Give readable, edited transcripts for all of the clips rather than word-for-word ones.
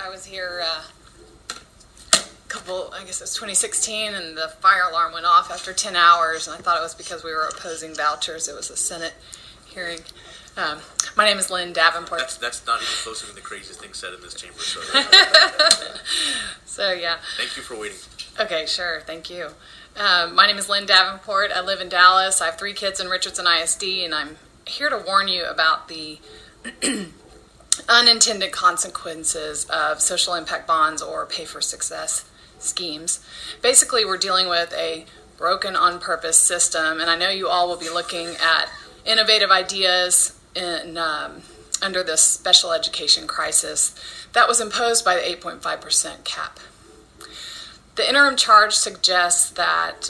I was here I guess it was 2016, and the fire alarm went off after 10 hours, and I thought it was because we were opposing vouchers. It was a Senate hearing. My name is Lynn Davenport. That's not even close to being the craziest thing said in this chamber. So, So, yeah. Thank you for waiting. Okay, sure. Thank you. My name is Lynn Davenport. I live in Dallas. I have 3 kids in Richardson ISD, and I'm here to warn you about the unintended consequences of social impact bonds or pay for success schemes. Basically, we're dealing with a broken on purpose system, and I know you all will be looking at innovative ideas under this special education crisis that was imposed by the 8.5% cap. The interim charge suggests that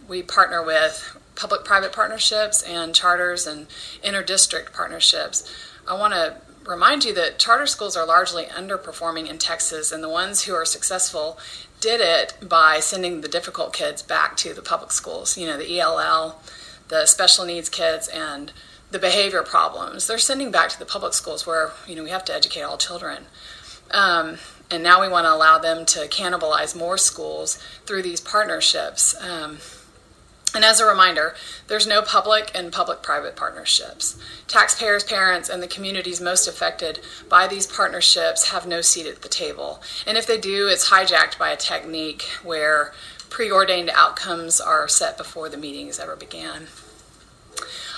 we partner with public-private partnerships and charters and inter-district partnerships. I want to remind you that charter schools are largely underperforming in Texas, and the ones who are successful did it by sending the difficult kids back to the public schools. You know, the ELL, the special needs kids, and the behavior problems. They're sending back to the public schools where, you know, we have to educate all children. And now we want to allow them to cannibalize more schools through these partnerships. And as a reminder, there's no public and public-private partnerships. Taxpayers, parents, and the communities most affected by these partnerships have no seat at the table. And if they do, it's hijacked by a technique where preordained outcomes are set before the meetings ever began.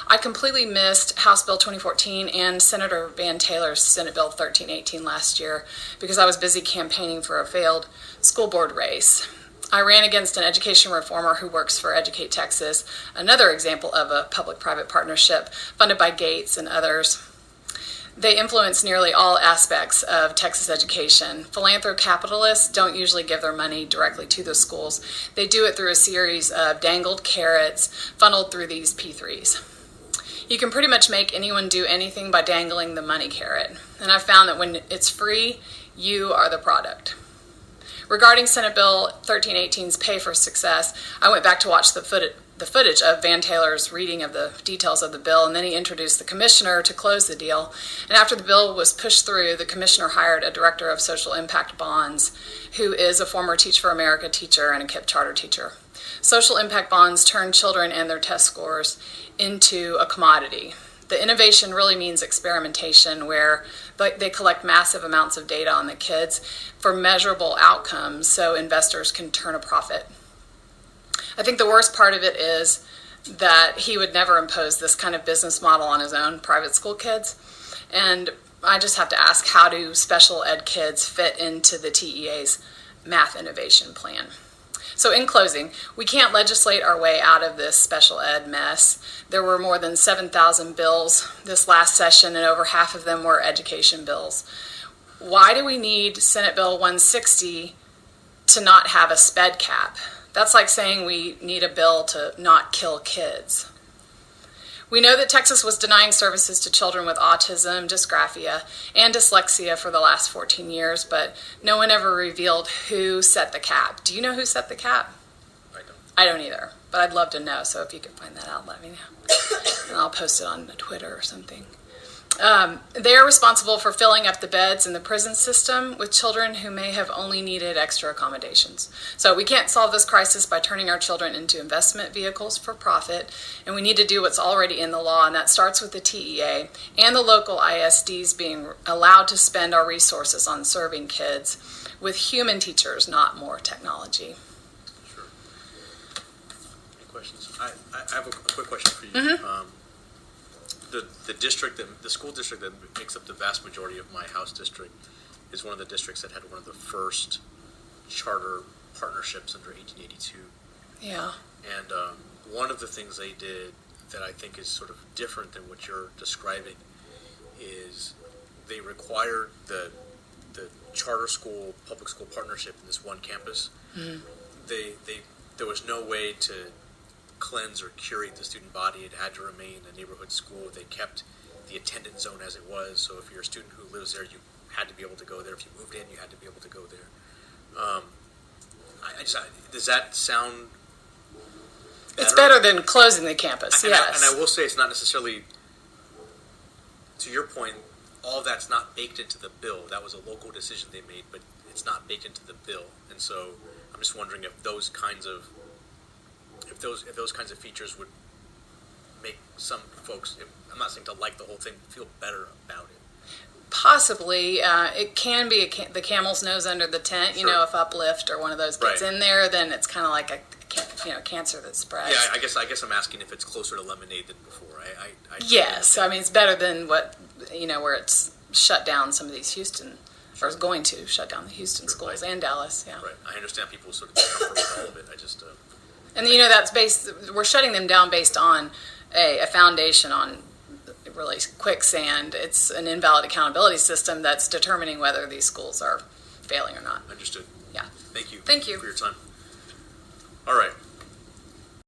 I completely missed House Bill 2014 and Senator Van Taylor's Senate Bill 1318 last year because I was busy campaigning for a failed school board race. I ran against an education reformer who works for Educate Texas, another example of a public-private partnership funded by Gates and others. They influence nearly all aspects of Texas education. Philanthrocapitalists don't usually give their money directly to the schools. They do it through a series of dangled carrots funneled through these P3s. You can pretty much make anyone do anything by dangling the money carrot. And I've found that when it's free, you are the product. Regarding Senate Bill 1318's Pay for Success, I went back to watch the footage of Van Taylor's reading of the details of the bill, and then he introduced the commissioner to close the deal. And after the bill was pushed through, the commissioner hired a director of social impact bonds, who is a former Teach for America teacher and a KIPP charter teacher. Social impact bonds turn children and their test scores into a commodity. The innovation really means experimentation, where they collect massive amounts of data on the kids for measurable outcomes so investors can turn a profit. I think the worst part of it is that he would never impose this kind of business model on his own private school kids. And I just have to ask, how do special ed kids fit into the TEA's math innovation plan? So in closing, we can't legislate our way out of this special ed mess. There were more than 7,000 bills this last session, and over half of them were education bills. Why do we need Senate Bill 160 to not have a SPED cap? That's like saying we need a bill to not kill kids. We know that Texas was denying services to children with autism, dysgraphia, and dyslexia for the last 14 years, but no one ever revealed who set the cap. Do you know who set the cap? I don't either, but I'd love to know, so if you could find that out, let me know. And I'll post it on Twitter or something. They are responsible for filling up the beds in the prison system with children who may have only needed extra accommodations. So we can't solve this crisis by turning our children into investment vehicles for profit, and we need to do what's already in the law, and that starts with the TEA and the local ISDs being allowed to spend our resources on serving kids with human teachers, not more technology. Sure. Any questions? I have a quick question for you. Mm-hmm. The school district that makes up the vast majority of my house district is one of the districts that had one of the first charter partnerships under 1882. Yeah. And one of the things they did that I think is sort of different than what you're describing is they required the charter school, public school partnership in this one campus. Mm-hmm. There was no way to cleanse or curate the student body. It had to remain a neighborhood school. They kept the attendance zone as it was, so if you're a student who lives there, you had to be able to go there. If you moved in, you had to be able to go there. Does that sound better? It's better than closing the campus, yes. And I will say it's not necessarily, to your point, all that's not baked into the bill. That was a local decision they made, but it's not baked into the bill. And so I'm just wondering if those kinds of features would make some folks, I'm not saying to like the whole thing, feel better about it. Possibly. It can be the camel's nose under the tent. You Sure. know, if Uplift or one of those gets Right. in there, then it's kind of like a cancer that spreads. Yeah, I guess I'm asking if it's closer to lemonade than before. Yes, I mean it's better than what where it's shut down some of these Houston, or is going to shut down the Houston Sure, schools right. and Dallas. Yeah, Right. I understand people sort of discomfort with all of it. I just and that's based. We're shutting them down based on a foundation on really quicksand. It's an invalid accountability system that's determining whether these schools are failing or not. understood. Yeah. Thank you. Thank you. For your time. All right.